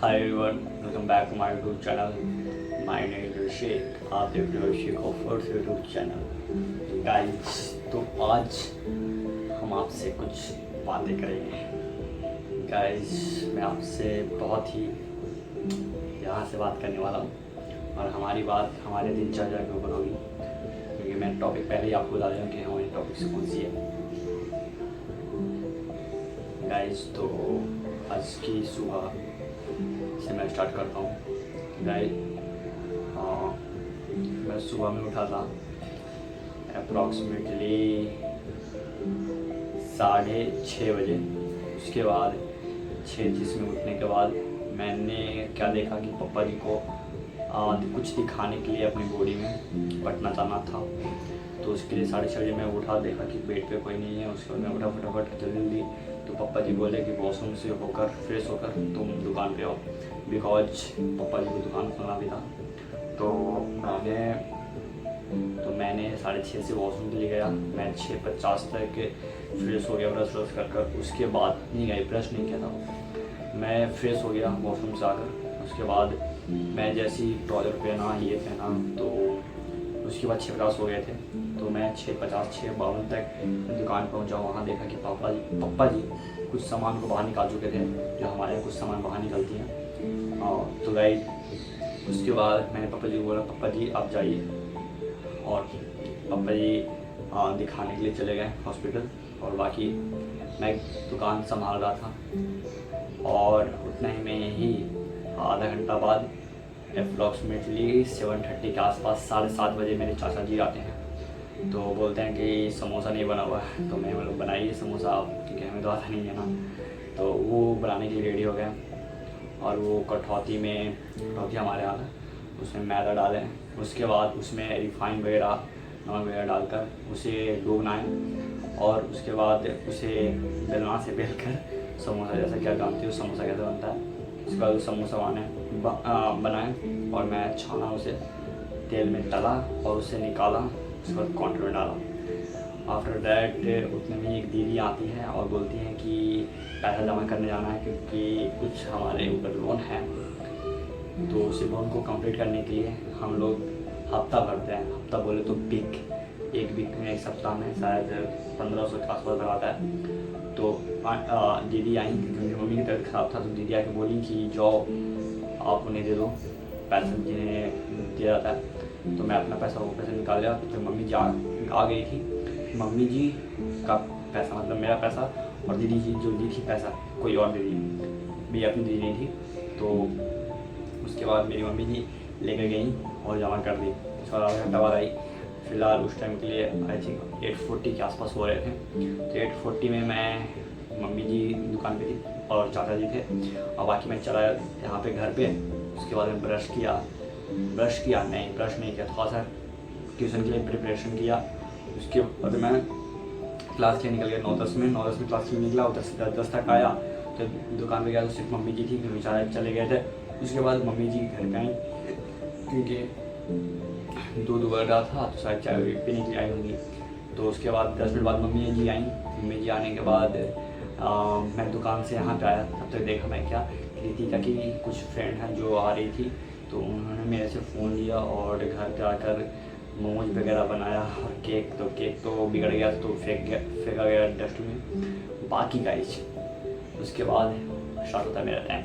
Hi everyone, welcome back to my YouTube channel. My name is Shaikh. आप देख रहे हो Shaikh offers YouTube channel. Guys, तो आज हम आपसे कुछ बातें करेंगे। गाइस, मैं आपसे बहुत ही यहाँ से बात करने वाला हूँ और हमारी बात हमारे दिनचर्या के ऊपर होगी, क्योंकि मैं टॉपिक पहले ही आपको बता दूँ कि हमारी टॉपिक से कौन सी है। गाइस, तो आज की सुबह से मैं स्टार्ट करता हूँ। गाइस, मैं सुबह में उठा था अप्रॉक्सीमेटली 6:30 बजे। उसके बाद 6:30 में उठने के बाद मैंने क्या देखा कि पापा जी को कुछ दिखाने के लिए अपनी बॉडी में पटना जाना था। तो उसके लिए 6:30 बजे मैं उठा, देखा कि बेड पे कोई नहीं है। उसके बाद मैं उठा फटाफट जल्दी। तो पापा जी बोले कि वॉशरूम से होकर फ्रेश होकर तुम दुकान पे आओ, बिकॉज पापा जी को दुकान खोलना भी था। तो मैंने 6:30 से वॉशरूम के लिए गया। मैं 6:50 तक फ्रेश हो गया, ब्रश कर। उसके बाद नहीं गए, ब्रश नहीं किया था, मैं फ्रेश हो गया वॉशरूम से आकर। उसके बाद मैं जैसे ही ट्राउज़र पहना, ये पहना, तो उसके बाद 6:50 हो गए थे। तो मैं 6:50 6:52 तक दुकान पहुंचा। वहाँ देखा कि पापा जी कुछ सामान को बाहर निकाल चुके थे, जो हमारे यहाँ कुछ सामान बाहर निकलती हैं। तो गई, उसके बाद मैंने पापा जी को बोला, पापा जी आप जाइए। और पापा जी दिखाने के लिए चले गए हॉस्पिटल, और बाकी मैं दुकान संभाल रहा था। और उतने ही में ही आधा घंटा बाद अप्रॉक्सीमेटली 7:30 के आसपास, 7:30 बजे मेरे चाचा जी आते हैं। तो बोलते हैं कि समोसा नहीं बना हुआ है। तो मैं बोला बनाइए समोसा आप, क्योंकि हमें तो आता नहीं है ना। तो वो बनाने के लिए रेडी हो गए, और वो कटौती हमारे यहाँ है, उसमें मैदा डालें। उसके बाद उसमें रिफाइन वगैरह, नमक वगैरह डालकर उसे डो बनाएँ, और उसके बाद उसे बेलना से बेल कर समोसा, जैसा क्या जानती हो समोसा कैसे बनता है, उसके बाद उस समोसा बनाएँ। और मैं छाना, उसे तेल में तला और उसे निकाला। उसके बाद काउंटर में डाला। आफ्टर दैट उतने में एक दीदी आती है और बोलती हैं कि पैसा जमा करने जाना है, क्योंकि कुछ हमारे ऊपर लोन है। तो उस लोन को कंप्लीट करने के लिए हम लोग हफ्ता भरते हैं। हफ्ता बोले तो एक वीक में, एक सप्ताह में शायद 1500 के आसपास लगाता है। तो दीदी आई, क्योंकि मम्मी की तबीयत ख़राब था। तो दीदी आके बोली कि जाओ आप उन्हें दे दो, पैसा जिन्हें दिया जाता है। तो मैं अपना पैसा, वो पैसा निकाल लिया। तो मम्मी जी आ गई थी। मम्मी जी का पैसा, मतलब मेरा पैसा, और दीदी जी जो दी थी पैसा कोई और दीदी, मेरी अपनी दीदी नहीं थी। तो उसके बाद मेरी मम्मी जी लेकर गई और जमा कर दी। उसके बाद आधा घंटा बाद आई। फ़िलहाल उस टाइम के लिए आई थिंक 8:40 के आसपास हो रहे थे। तो 8:40 में मैं, मम्मी जी दुकान पे थी और चाचा जी थे, और बाकी मैं चला यहाँ पे घर पे। उसके बाद में ब्रश नहीं किया, थोड़ा सा ट्यूशन के लिए प्रिपरेशन किया। उसके बाद मैं क्लास के लिए निकल गया 9:10 में। 9:10 में क्लास के लिए निकला, उधर से 10:10 तक आया। तो दुकान पे गया तो सिर्फ मम्मी जी थी, क्योंकि बेचारे चले गए थे। उसके बाद मम्मी जी घर पे आई, क्योंकि दूध उबल रहा था, तो शायद चाय पीने के लिए आई होंगी। तो उसके बाद 10 मिनट बाद मम्मी जी आई। मम्मी जी आने के बाद मैं दुकान से यहाँ पे आया। तब तक देखा मैं क्या, रितिका की कुछ फ्रेंड हैं जो आ रही थी। तो उन्होंने मेरे से फ़ोन लिया और घर पे आकर मोमोज वगैरह बनाया, और केक तो बिगड़ गया, तो फेंका गया डस्ट में। बाकी गाइस, उसके बाद स्टार्ट होता है मेरा टाइम।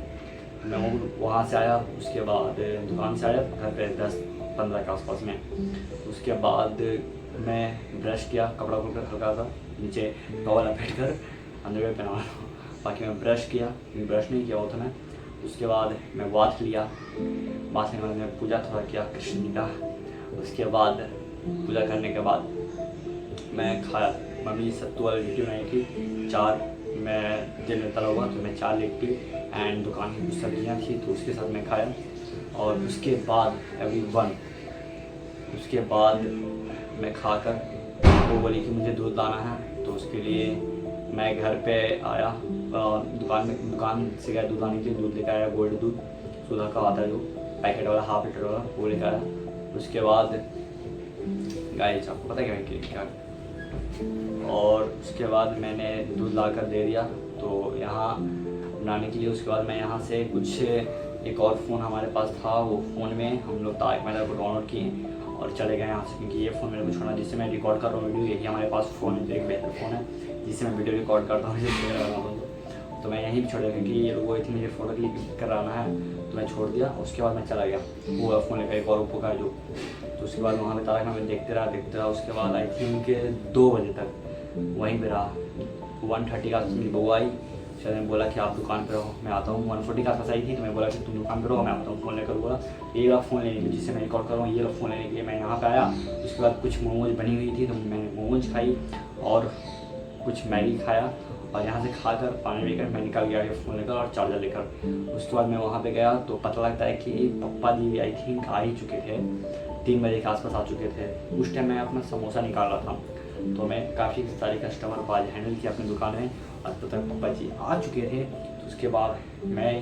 मैं वहाँ से आया, उसके बाद दुकान से आया घर पे 10-15 के आसपास में। उसके बाद मैं ब्रश किया, कपड़ा खोलकर हल्का सा नीचे टॉवल लपेट कर अंडरवेयर पहना हुआ। बाकी मैं ब्रश किया, ब्रश नहीं किया होता मैं। उसके बाद मैं बाथ लिया, बाथ लेने के बाद मैं पूजा थोड़ा किया कृष्ण जी का। उसके बाद पूजा करने के बाद मैं खाया। मम्मी सत्तू वाली लिट्टी बनाई थी, 4 मैं दिन में तला हुआ, तो मैं 4 लिट्टी एंड दुकान की कुछ सब्जियाँ थी, तो उसके साथ मैं खाया। और उसके बाद उसके बाद मैं खाकर, वो बोली कि मुझे दूध लाना है। तो उसके लिए मैं घर पे आया, दुकान से गया दूध लाने के लिए। दूध लेकर आया, गोल्ड दूध सुधा का आता है जो पैकेट वाला, 1/2 लीटर वाला, वो लेकर आया। उसके बाद गाइस, आपको पता है क्या, और उसके बाद मैंने दूध लाकर दे दिया। तो यहाँ बनाने के लिए। उसके बाद मैं यहाँ से कुछ एक और फ़ोन हमारे पास था, वो फ़ोन में हम लोग तारक मेहता को डाउनलोड किए और चले गए यहाँ से, क्योंकि ये फ़ोन मेरे को छोड़ना जिससे मैं रिकॉर्ड कर रहा हूँ वीडियो। यही हमारे पास फ़ोन है, एक बेहतर फ़ोन है जिससे मैं वीडियो रिकॉर्ड करता हूँ, जिससे मेरा बनाता हूँ। तो मैं यहीं भी छोड़ा, क्योंकि ये लोगों इतनी मुझे फ़ोटो क्लिक कराना है, तो मैं छोड़ दिया। उसके बाद मैं चला गया वो फ़ोन लेकर, एक और ओप्पो का जो। तो उसके बाद वहाँ पर तारक मैं देखते रहा। उसके बाद आई थिंक 2 बजे तक वहीं पर रहा। 1:30 के आसपास मेरी बहू आई, शायद मैं बोला कि आप दुकान पे रहो मैं आता हूँ। 1:40 के आसपास आई थी, तो मैं बोला कि तुम दुकान पे रहो मैं आता हूँ फ़ोन लेकर। बोला ये वाला फ़ोन लेने के लिए जिससे मैं रिकॉर्ड कर रहा हूँ, ये वाला फ़ोन लेने के लिए मैं यहाँ पे आया। उसके बाद कुछ मोमोज बनी हुई थी, तो मैंने मोमोज खाई और कुछ मैगी खाया, और यहाँ से खाकर पानी लेकर मैं निकल गया ये फ़ोन लेकर और चार्जर लेकर। उसके बाद मैं वहाँ पे गया तो पता लगता है कि पप्पा जी आई थिंक आ ही चुके थे, 3 बजे के आसपास आ चुके थे। उस टाइम मैं अपना समोसा निकाल रहा था, तो मैं काफ़ी सारे कस्टमर को आज हैंडल किया अपनी दुकान में, और तब तक पप्पा जी आ चुके थे। तो उसके बाद मैं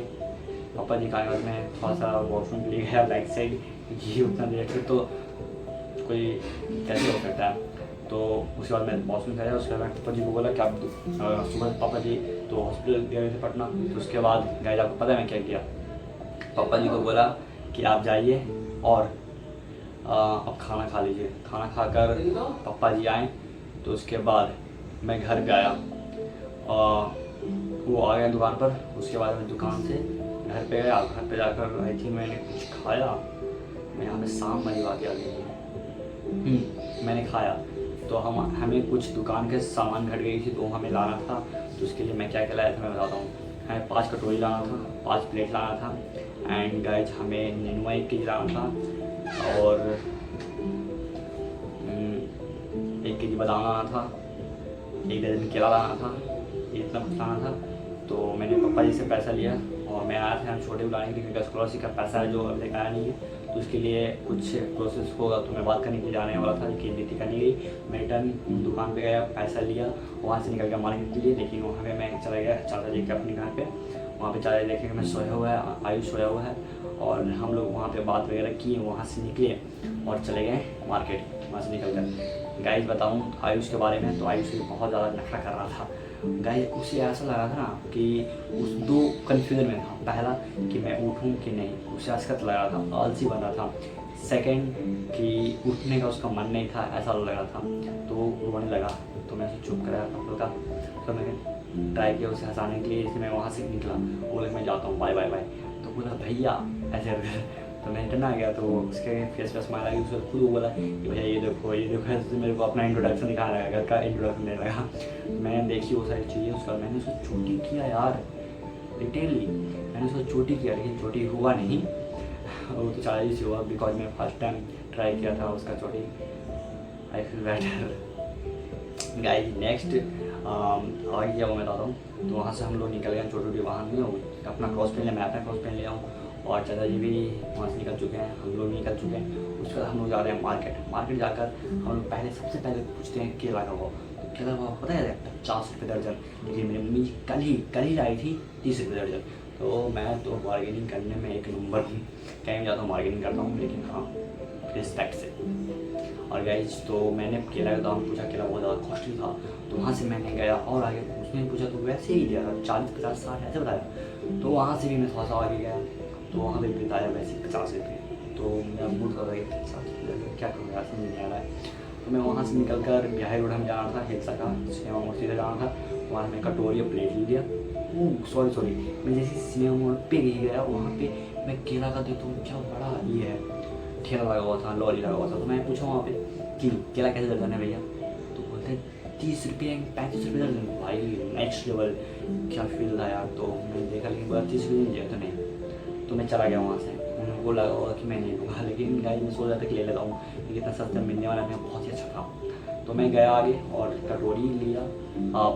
पापा जी का आने बाद मैं थोड़ा सा वॉशरूम ले गया बैक साइड, क्योंकि उतना देर फिर तो कोई कैसे हो सकता है। तो उसके बाद मैं वॉशरूम गया। उसके बाद पापा जी को बोला कि आप सुबह पापा जी तो हॉस्पिटल गए थे पटना। तो उसके बाद गए, आपको पता है मैं क्या किया, पापा जी को बोला कि आप जाइए और अब खाना खा लीजिए। खाना खाकर पापा जी आए, तो उसके बाद मैं घर पे आया, वो आ गए दुकान पर। उसके बाद मैं दुकान से घर पे गया। घर पे जाकर आई थिंक मैंने कुछ खाया, मैं यहाँ पे शाम वाली बात याद नहीं है, मैंने खाया। तो हमें कुछ दुकान के सामान घट गई थी, तो हमें लाना था। तो उसके लिए मैं क्या क्या लाया था मैं बताता हूँ। हमें 5 कटोरी लाना था, 5 प्लेट लाना था, एंड गाइस हमें नेनुआ 1 kg लाना था, और 1 kg बादाम लाना था, 1 दर्जन केला लाना था, इतना कुछ लाना था। तो मैंने पापा जी से पैसा लिया और मैं आया था छोटे बुलाने के लिए, क्योंकि स्कॉलरशिप का पैसा है जो अभी तक आया नहीं है। तो उसके लिए कुछ प्रोसेस होगा, तो मैं बात करने के लिए जाने वाला था, लेकिन नीति करनी गई। मैं रिटर्न दुकान पे गया, पैसा लिया, वहाँ से निकल गया मार्केट के लिए। लेकिन वहाँ पे मैं चला गया चाचा जी के अपने घर पे। वहाँ पे चाचा जी देखे कि मैं सोया हुआ है, आयुष सोया हुआ है, और हम लोग वहाँ पे बात वगैरह किए। वहाँ से निकले और चले गए मार्केट। वहाँ से निकल कर गाइस बताऊँ आयुष के बारे में, तो आयुष से बहुत ज़्यादा नखरा कर रहा था गाइस। उसे ऐसा लगा था ना कि उस 2 कन्फ्यूजन में था। पहला कि मैं उठूं कि नहीं, उसे असकत लग रहा था, आलसी बन रहा था। सेकंड कि उठने का उसका मन नहीं था, ऐसा लग रहा था, तो वो रोने लगा। तो मैं उसे चुप कराया पापा का। तो मैंने ट्राई किया उसे हंसाने के लिए, इसलिए मैं वहाँ से निकला। बोले मैं जाता हूँ, बाय बाय बाय। तो बोला भैया ऐसे। तो मैं रिटर्न आ गया, तो उसके फेस पे स्माइल आ गई। उसको खुद बोला कि भैया ये देखो ऐसे मेरे को अपना इंट्रोडक्शन दिखाने लगा, घर का इंट्रोडक्शन देने लगा। मैंने देखी वो सारी चीज़ें। उसका मैंने उसको चोटी किया यार, डिटेलली मैंने उसको चोटी किया, लेकिन चोटी हुआ नहीं। वो तो चालीस हुआ, बिकॉज मैं फर्स्ट टाइम ट्राई किया था उसका चोटी। I feel better guys. Next आगे क्या वो मैं बताता हूँ। तो वहाँ से हम लोग निकल गए छोटी वाहन में, अपना क्रॉस पेन लिया, मैं अपना क्रॉस पेन ले आऊँ, और चाचा जी भी वहाँ से निकल चुके हैं, हम लोग निकल चुके हैं। उसके बाद हम लोग जा रहे हैं मार्केट जाकर हम लोग सबसे पहले पूछते हैं केला का भाव। तो केला का भाव पता है 50 रुपये दर्जन, लेकिन मेरी मम्मी कल ही लाई थी 30 रुपये दर्जन। तो मैं तो बार्गेनिंग करने में एक नंबर हूँ, कहीं भी जाता हूँ बार्गेनिंग करता हूँ, लेकिन हाँ रिस्पेक्ट से। और गाइस तो मैंने केला का दाम पूछा, केला बहुत ज़्यादा कॉस्टली था। तो वहाँ से मैंने गया और आगे उसने पूछा, तो वैसे ही दिया था 40, 50, 60 ऐसे बताया। तो वहाँ से भी मैं थोड़ा सा आगे गया, तो वहाँ पे बताया वैसे 50 रुपये। तो मेरा मूड कर रहा है 50 रुपये क्या करूँगा, समझ नहीं आ रहा है। तो मैं वहाँ से निकल कर बिहारी रोड में जाना था, हिलसा का सिनेमा मोड़ सीधे जाना था। वहाँ मैं कटोरी और प्लेट ले लिया। सॉरी मैं जैसे सिनेमा मोड़ पे गया, वहाँ पे मैं केला का देखता हूँ, क्या बड़ा ये है, ठेला लगा हुआ था, लॉरी लगा हुआ था। तो मैं पूछा वहाँ पे कि केला कैसे दर्जन है भैया? तो बोलते 30 रुपये 35 रुपये दर्जन। भाई नेक्स्ट लेवल, क्या फील था यार। तो मैंने देखा, लेकिन बोला 30 रुपये दिया तो नहीं। तो मैं चला गया वहाँ से। उनको लगा होगा कि मैं नहीं लूँगा, लेकिन गाइस मैं सोच रहा था कि ले लेता हूँ, लेकिन इतना सस्ता मिलने वाला नहीं, बहुत ही अच्छा था। तो मैं गया आगे और कटोरी लिया,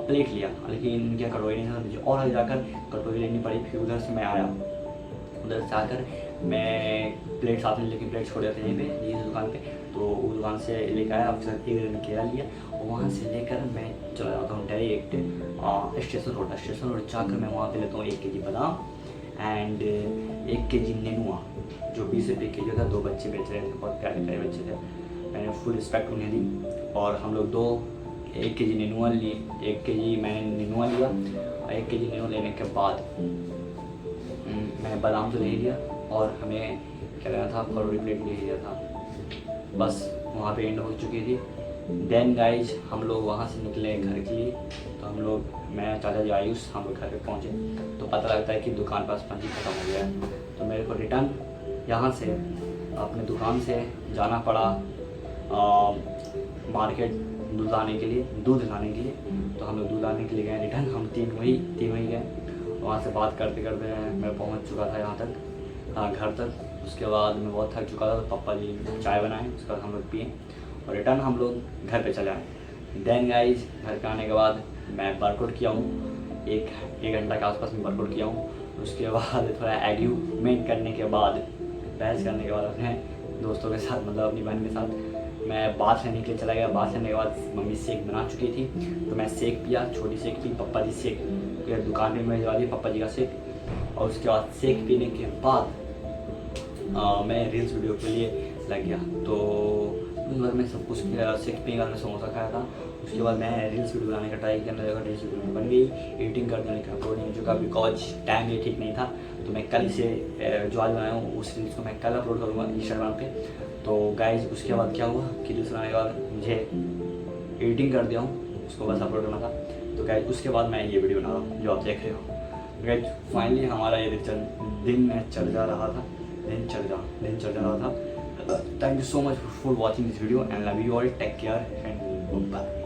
प्लेट लिया, लेकिन क्या कटोरी नहीं था मुझे, और आगे जाकर कटोरी लेनी पड़ी। फिर उधर से मैं आया, उधर से आकर मैं प्लेट साथ में लेके प्लेट छोड़ दिया था यहीं पे इस दुकान पे। तो उस दुकान से लेकर आया, अब एक दिन केला लिया, और वहाँ से लेकर मैं चला जाता हूँ डायरेक्ट स्टेशन रोड जाकर मैं वहाँ पे लेता हूँ 1 kg बादाम एंड 1 kg नेनुआ, जो 20 रुपये के जी था। 2 बच्चे बेच रहे थे, बहुत प्यारे प्यारे बच्चे थे, मैंने फुल रिस्पेक्ट उन्हें दी। और हम लोग 1 kg नेनुआ लिए, 1 kg मैंने नेनुआ लिया, 1 kg नींबू लेने के बाद मैंने बादाम तो ले लिया और हमें क्या लेना था, फरोरी प्लेट ले लिया था। बस वहाँ पे एंड हो चुकी थी। देन गाइज हम लोग वहाँ से निकले घर के लिए। तो हम लोग, मैं, चाचा जी, आयुष, हम लोग घर पे पहुँचे तो पता लगता है कि दुकान पास पंजी ख़त्म हो गया है। तो मेरे को रिटर्न यहाँ से अपने दुकान से जाना पड़ा मार्केट दूध लाने के लिए। तो हम लोग दूध लाने के लिए गए रिटर्न। हम तीन वही गए। वहाँ से बात करते करते मैं पहुँच चुका था यहाँ तक, घर तक। उसके बाद मैं बहुत थक चुका था तो पापा जी चाय बनाए, उसके बाद हम लोग पिए और रिटर्न हम लोग घर पे चले आए। देन गाइज घर पे आने के बाद मैं वर्कआउट किया हूँ, एक घंटा के आसपास में वर्कआउट किया हूँ। उसके बाद थोड़ा आर्ग्यूमेंट करने के बाद, बहस करने के बाद अपने दोस्तों के साथ, मतलब अपनी बहन के साथ, मैं बात लेने के लिए चला गया। बात लेने के बाद मम्मी शेक बना चुकी थी तो मैं शेक पिया, छोटी शेक पी। पप्पा जी शेक दुकान में भिजवा दी, पप्पा जी का शेक। और उसके बाद शेक पीने के बाद मैं रील्स वीडियो के लिए लग गया। तो घर में सब कुछ शेक पीने का मैं समोसा खाया था। उसके बाद मैं रील्स वीडियो बनाने का ट्राई करने लगा। रील्स वीडियो बन गई, एडिटिंग कर देने का अपलोड नहीं हो चुका बिकॉज टाइम ये ठीक नहीं था। तो मैं कल से जो आज बनाया हूँ उस रील्स को मैं कल अपलोड करूँगा इंस्टाग्राम पे। तो गाइज उसके बाद क्या हुआ कि रील्स बनाने के बाद मुझे एडिटिंग कर दिया हूँ, उसको बस अपलोड करना था। तो गाइज उसके बाद मैं ये वीडियो बना रहा हूँ जो आप देख रहे हो। गाइज फाइनली हमारा ये दिन चल जा रहा था। Thank you so much for watching this video and love you all. Take care and bye.